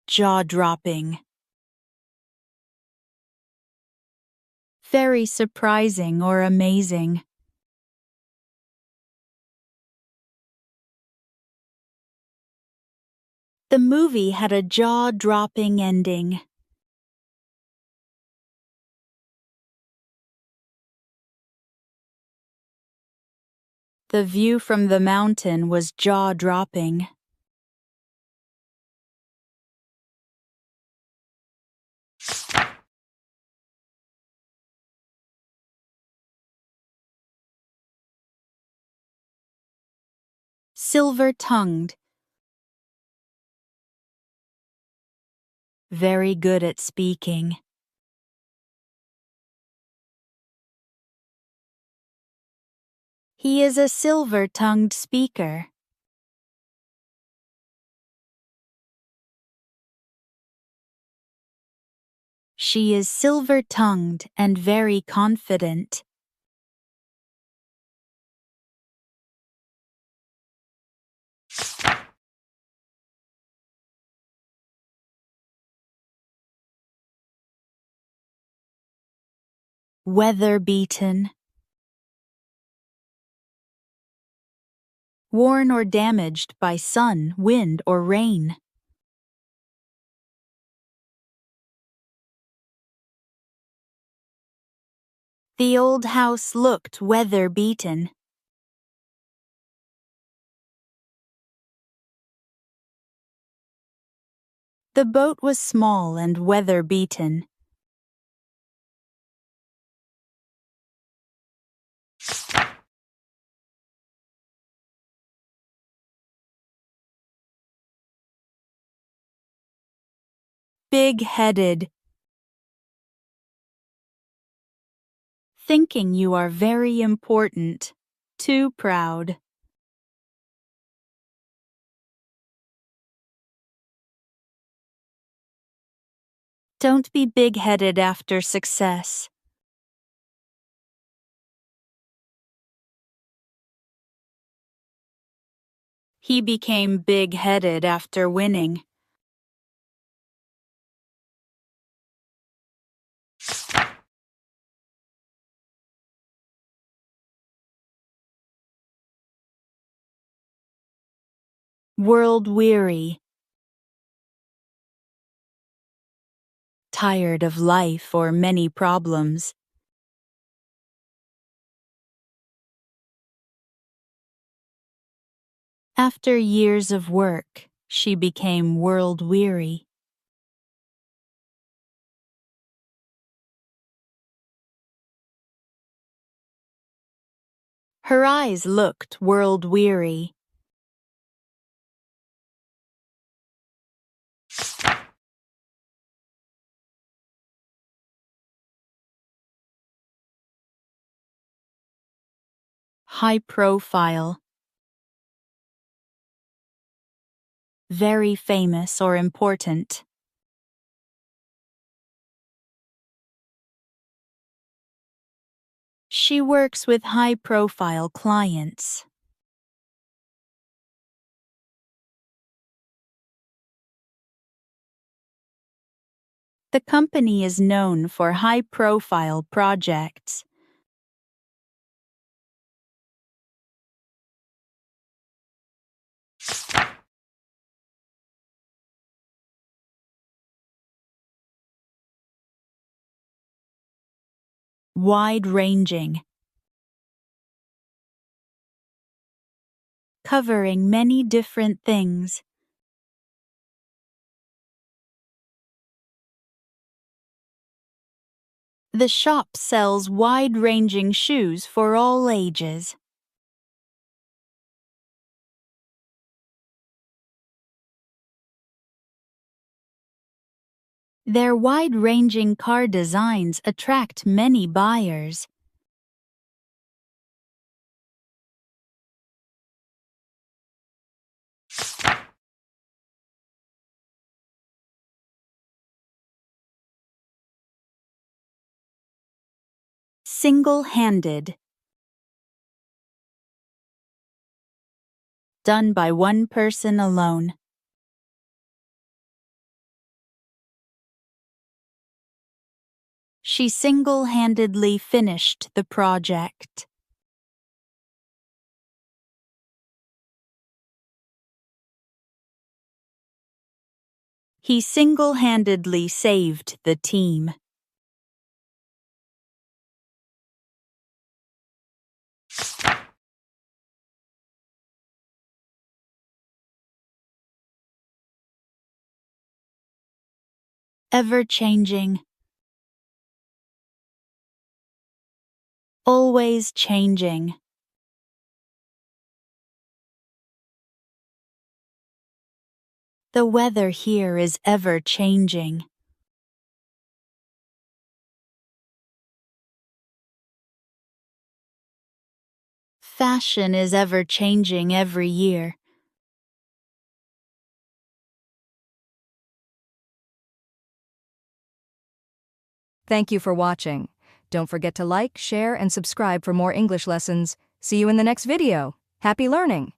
jaw-dropping. Very surprising or amazing. The movie had a jaw-dropping ending. The view from the mountain was jaw-dropping. Silver-tongued. Very good at speaking. He is a silver-tongued speaker. She is silver-tongued and very confident. Weather-beaten. Worn or damaged by sun, wind, or rain. The old house looked weather-beaten. The boat was small and weather-beaten. Big-headed. Thinking you are very important. Too proud. Don't be big-headed after success. He became big-headed after winning. World-weary. Tired of life or many problems. After years of work, she became world-weary. Her eyes looked world-weary. High profile. Very famous or important. She works with high-profile clients. The company is known for high-profile projects. Wide-ranging. Covering many different things. The shop sells wide-ranging shoes for all ages. Their wide-ranging car designs attract many buyers. Single-handed. Done by one person alone. She single-handedly finished the project. He single-handedly saved the team. Ever-changing. Always changing. The weather here is ever-changing. Fashion is ever-changing every year. Thank you for watching. Don't forget to like, share, and subscribe for more English lessons. See you in the next video. Happy learning!